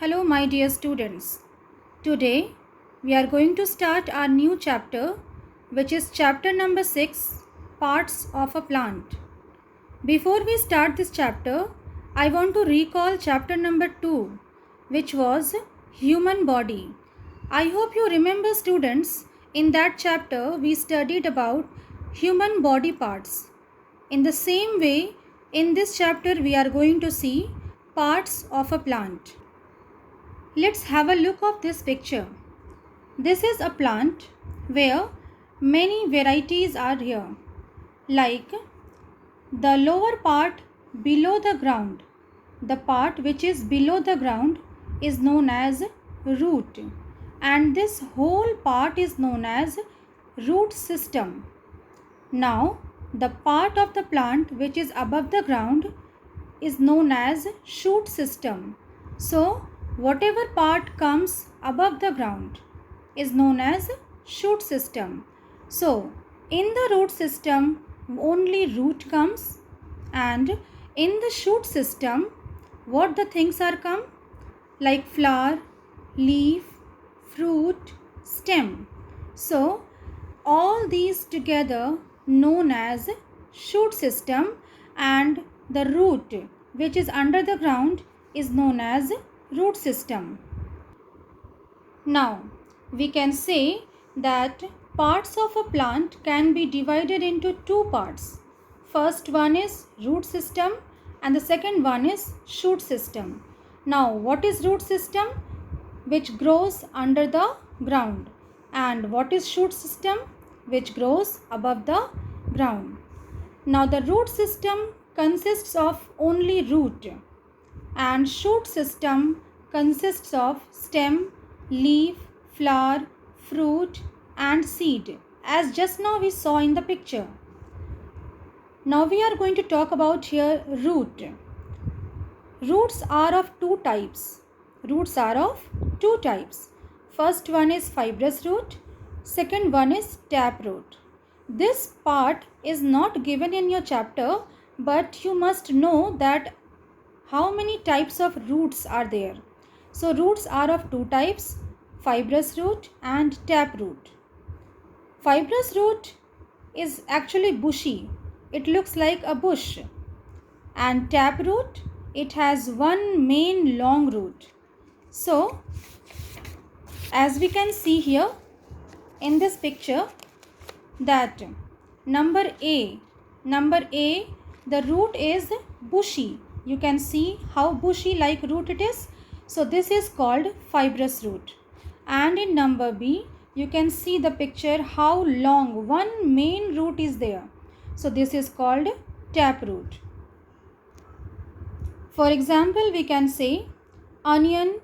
Hello, my dear students. Today we are going to start our new chapter, which is chapter number 6, Parts of a Plant. Before we start this chapter, I want to recall chapter number 2, which was Human Body. I hope you remember, students, in that chapter we studied about human body parts. In the same way, in this chapter we are going to see parts of a plant. Let's have a look of this picture. This is a plant where many varieties are here, like the lower part below the ground. The part which is below the ground is known as root, and this whole part is known as root system. Now, the part of the plant which is above the ground is known as shoot system. So, whatever part comes above the ground is known as shoot system. So, in the root system only root comes, and in the shoot system what the things are come? Like flower, leaf, fruit, stem. So, all these together known as shoot system, and the root which is under the ground is known as root system. Now, we can say that parts of a plant can be divided into two parts. First one is root system and the second one is shoot system. Now, what is root system? Which grows under the ground. And what is shoot system? Which grows above the ground. Now, the root system consists of only root, and shoot system consists of stem, leaf, flower, fruit and seed, as just now we saw in the picture. Now we are going to talk about here root. Roots are of two types. First one is fibrous root, second one is taproot. This part is not given in your chapter, but you must know that how many types of roots are there. So roots are of two types, fibrous root and taproot. Fibrous root is actually bushy. It looks like a bush. And taproot, it has one main long root. So, as we can see here in this picture, that number A, the root is bushy. You can see how bushy like root it is. So this is called fibrous root. And in number B, you can see the picture how long one main root is there. So this is called taproot. For example, we can say onion,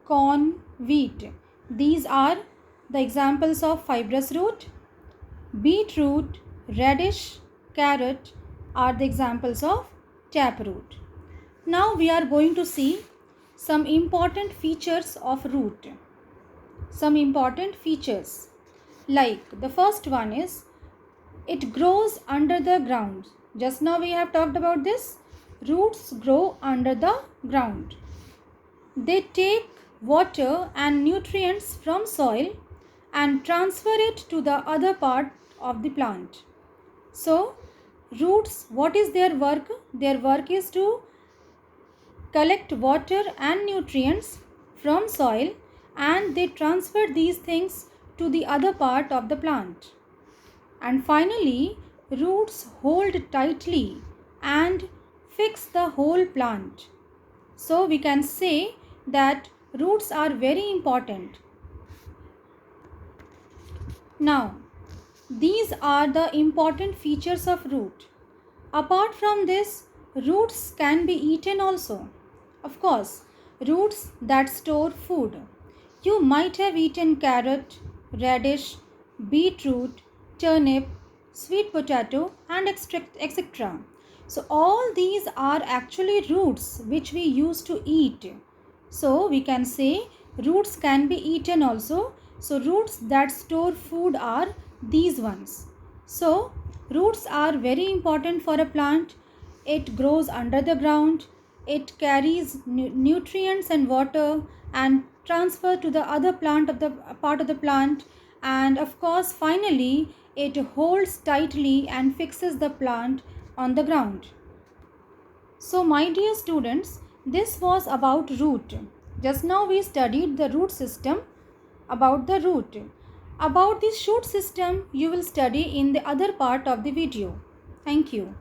corn, wheat. These are the examples of fibrous root. Beetroot, radish, carrot are the examples of taproot. Now we are going to see some important features of root. Some important features, like the first one is it grows under the ground. Just now we have talked about this. Roots grow under the ground. They take water and nutrients from soil and transfer it to the other part of the plant. So roots, what is their work? Their work is to collect water and nutrients from soil, and they transfer these things to the other part of the plant. And finally, roots hold tightly and fix the whole plant. So we can say that roots are very important. Now, these are the important features of root. Apart from this, roots can be eaten also. Of course, roots that store food. You might have eaten carrot, radish, beetroot, turnip, sweet potato and etc. So all these are actually roots which we use to eat. So we can say roots can be eaten also. So roots that store food are these ones. So roots are very important for a plant. It grows under the ground. It carries nutrients and water and transfer to the other plant of the part of the plant, and of course finally it holds tightly and fixes the plant on the ground. So my dear students, this was about root. Just now we studied the root system, about the root. About the shoot system you will study in the other part of the video. Thank you.